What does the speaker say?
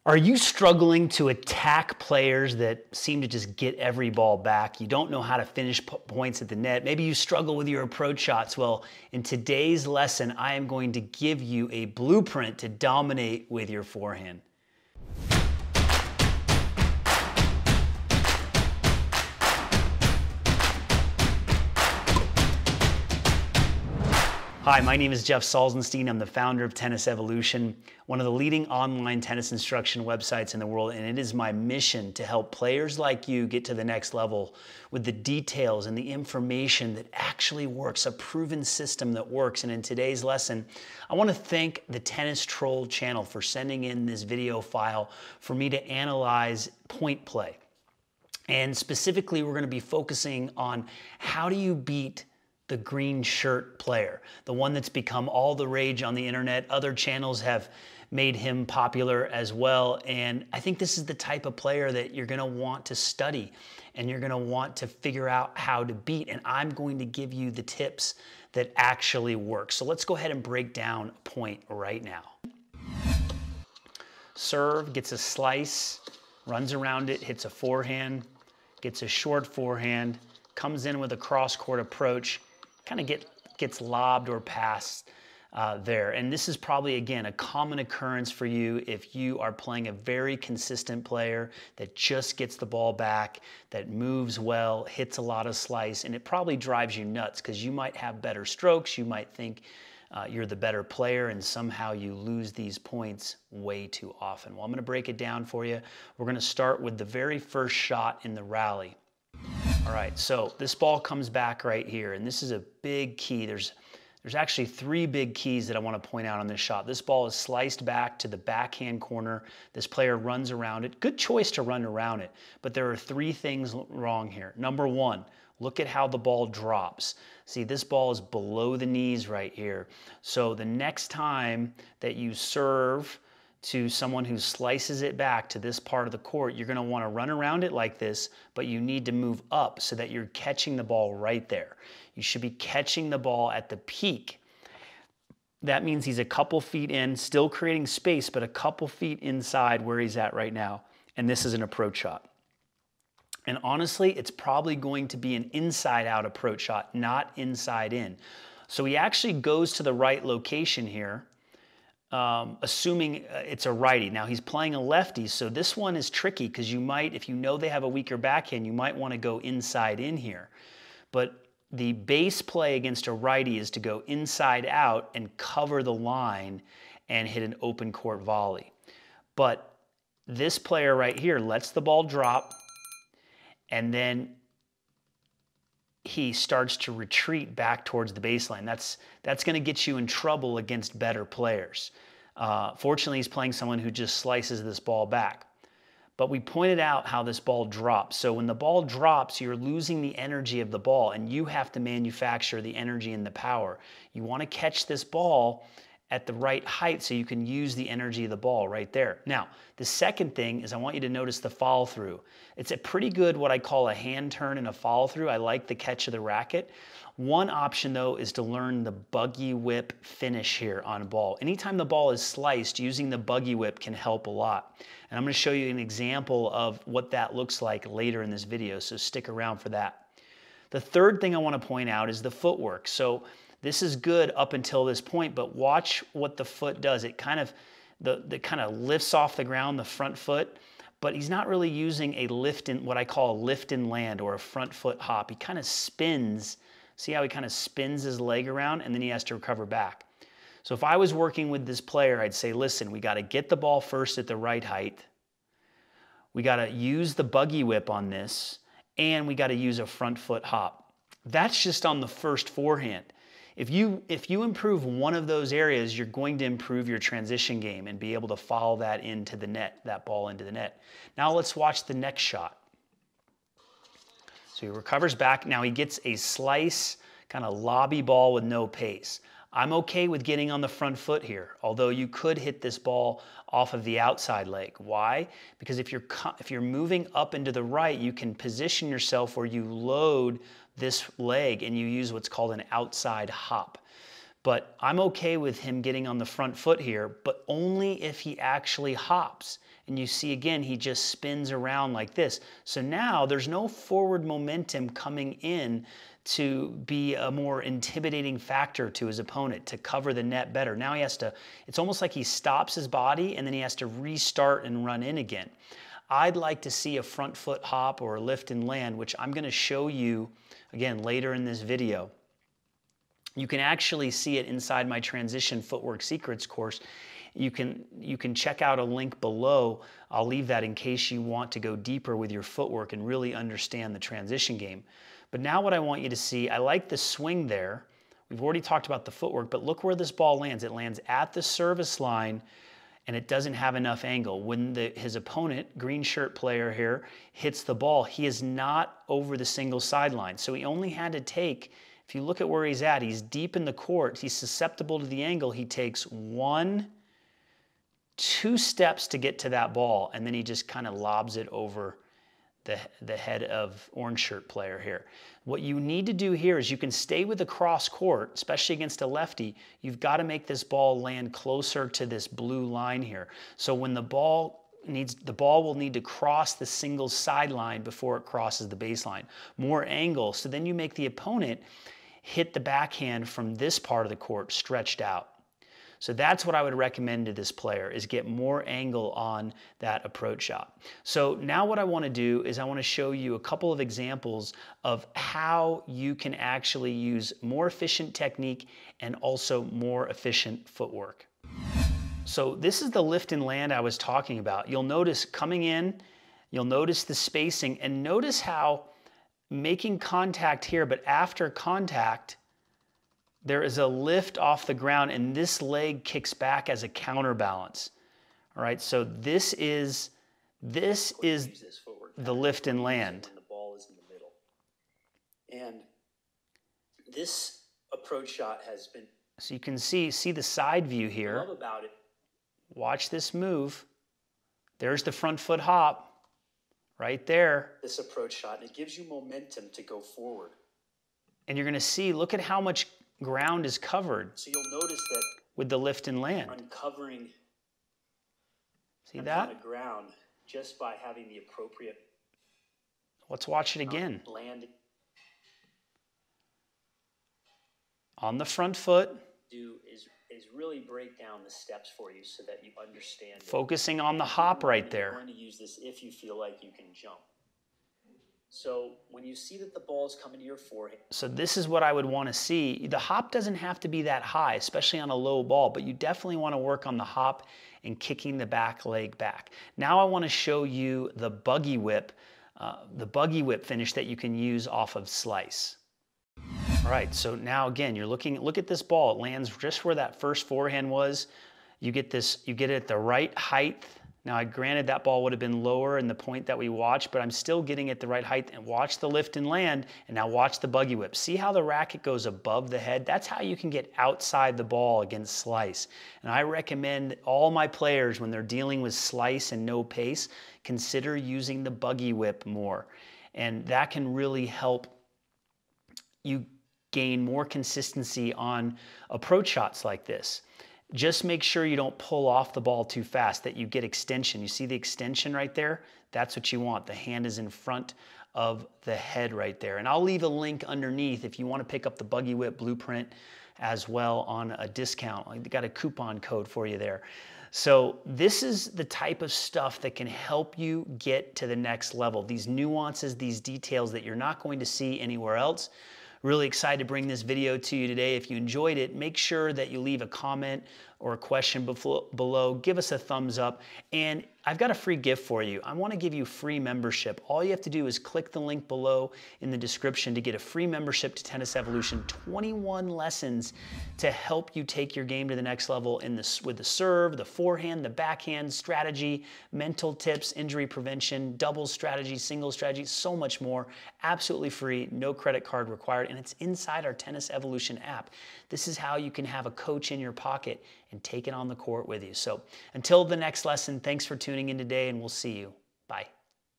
Are you struggling to attack players that seem to just get every ball back? You don't know how to finish points at the net. Maybe you struggle with your approach shots. Well, in today's lesson, I am going to give you a blueprint to dominate with your forehand. Hi, my name is Jeff Salzenstein. I'm the founder of Tennis Evolution, one of the leading online tennis instruction websites in the world, and it is my mission to help players like you get to the next level with the details and the information that actually works, a proven system that works. And in today's lesson, I want to thank the Tennis Troll channel for sending in this video file for me to analyze point play. And specifically, we're going to be focusing on how do you beat the green shirt player, the one that's become all the rage on the internet. Other channels have made him popular as well. And I think this is the type of player that you're gonna want to study and you're gonna want to figure out how to beat. And I'm going to give you the tips that actually work. So let's go ahead and break down a point right now. Serve, gets a slice, runs around it, hits a forehand, gets a short forehand, comes in with a cross-court approach, kind of gets lobbed or passed there. And this is probably, again, a common occurrence for you if you are playing a very consistent player that just gets the ball back, that moves well, hits a lot of slice, and it probably drives you nuts because you might have better strokes, you might think you're the better player, and somehow you lose these points way too often. Well, I'm going to break it down for you. We're going to start with the very first shot in the rally. All right, so this ball comes back right here, and this is a big key. There's actually three big keys that I want to point out on this shot. This ball is sliced back to the backhand corner. This player runs around it. Good choice to run around it, but there are three things wrong here. Number one, look at how the ball drops. See, this ball is below the knees right here. So the next time that you serve to someone who slices it back to this part of the court, you're going to want to run around it like this, but you need to move up so that you're catching the ball right there. You should be catching the ball at the peak. That means he's a couple feet in, still creating space, but a couple feet inside where he's at right now. And this is an approach shot. And honestly, it's probably going to be an inside-out approach shot, not inside-in. So he actually goes to the right location here, assuming it's a righty. Now he's playing a lefty, so this one is tricky because you might, if you know they have a weaker backhand, you might want to go inside in here. But the base play against a righty is to go inside out and cover the line and hit an open court volley. But this player right here lets the ball drop, and then he starts to retreat back towards the baseline. That's going to get you in trouble against better players. Fortunately, he's playing someone who just slices this ball back. But we pointed out how this ball drops. So when the ball drops, you're losing the energy of the ball, and you have to manufacture the energy and the power. You want to catch this ball at the right height so you can use the energy of the ball right there. Now, the second thing is I want you to notice the follow through. It's a pretty good, what I call a hand turn and a follow through. I like the catch of the racket. One option though is to learn the buggy whip finish here on a ball. Anytime the ball is sliced, using the buggy whip can help a lot. And I'm going to show you an example of what that looks like later in this video, so stick around for that. The third thing I want to point out is the footwork. So this is good up until this point, but watch what the foot does. It kind of, kind of lifts off the ground, the front foot, but he's not really using a lift in, what I call a lift and land or a front foot hop. He kind of spins. See how he kind of spins his leg around, and then he has to recover back. So if I was working with this player, I'd say, listen, we got to get the ball first at the right height. We got to use the buggy whip on this, and we got to use a front foot hop. That's just on the first forehand. If you improve one of those areas, you're going to improve your transition game and be able to follow that into the net, that ball into the net. Now let's watch the next shot. So he recovers back. Now he gets a slice, kind of lobby ball with no pace. I'm okay with getting on the front foot here, although you could hit this ball off of the outside leg. Why? Because if you're moving up into the right, you can position yourself where you load this leg and you use what's called an outside hop. But I'm okay with him getting on the front foot here, but only if he actually hops. And you see again, he just spins around like this. So now there's no forward momentum coming in to be a more intimidating factor to his opponent, to cover the net better. Now he has to, it's almost like he stops his body and then he has to restart and run in again. I'd like to see a front foot hop or a lift and land, which I'm going to show you again later in this video. You can actually see it inside my Transition Footwork Secrets course. You can check out a link below. I'll leave that in case you want to go deeper with your footwork and really understand the transition game. But now what I want you to see, I like the swing there. We've already talked about the footwork, but look where this ball lands. It lands at the service line and it doesn't have enough angle. When his opponent, green shirt player here, hits the ball, he is not over the single sideline. So he only had to take, if you look at where he's at, he's deep in the court, he's susceptible to the angle. He takes 1, 2 steps to get to that ball, and then he just kind of lobs it over the head of orange shirt player here. What you need to do here is you can stay with the cross court, especially against a lefty. You've got to make this ball land closer to this blue line here. So when the ball will need to cross the single sideline before it crosses the baseline. More angle, so then you make the opponent hit the backhand from this part of the court stretched out. So that's what I would recommend to this player, is get more angle on that approach shot. So now what I want to do is I want to show you a couple of examples of how you can actually use more efficient technique and also more efficient footwork. So this is the lift and land I was talking about. You'll notice coming in, you'll notice the spacing, and notice how making contact here, but after contact, there is a lift off the ground and this leg kicks back as a counterbalance. All right, so this is the lift and land. When the ball is in the middle. And this approach shot has been... So you can see the side view What I here. love about it. Watch this move. There's the front foot hop right there. This approach shot, and it gives you momentum to go forward. And you're going to see, look at how much ground is covered. So you'll notice that with the lift and land. Uncovering See that? the ground just by having the appropriate... Let's watch it again. Land. On the front foot. Is really break down the steps for you so that you understand. Focusing on the hop right there. You're going to use this if you feel like you can jump. So when you see that the ball is coming to your forehand. So this is what I would want to see. The hop doesn't have to be that high, especially on a low ball, but you definitely want to work on the hop and kicking the back leg back. Now I want to show you the buggy whip finish that you can use off of slice. All right, so now again, look at this ball. It lands just where that first forehand was. You get it at the right height. Now, granted, that ball would have been lower in the point that we watched, but I'm still getting it the right height. And watch the lift and land, and now watch the buggy whip. See how the racket goes above the head? That's how you can get outside the ball against slice. And I recommend all my players, when they're dealing with slice and no pace, consider using the buggy whip more. And that can really help you gain more consistency on approach shots like this. Just make sure you don't pull off the ball too fast, that you get extension. You see the extension right there? That's what you want. The hand is in front of the head right there. And I'll leave a link underneath if you want to pick up the Buggy Whip Blueprint as well on a discount. I got a coupon code for you there. So this is the type of stuff that can help you get to the next level. These nuances, these details that you're not going to see anywhere else. Really excited to bring this video to you today. If you enjoyed it, make sure that you leave a comment or a question below. Give us a thumbs up. And I've got a free gift for you. I want to give you free membership. All you have to do is click the link below in the description to get a free membership to Tennis Evolution. 21 lessons to help you take your game to the next level with the serve, the forehand, the backhand, strategy, mental tips, injury prevention, doubles strategy, singles strategy, so much more. Absolutely free, no credit card required, and it's inside our Tennis Evolution app. This is how you can have a coach in your pocket and take it on the court with you. So until the next lesson, thanks for tuning in today, and we'll see you. Bye.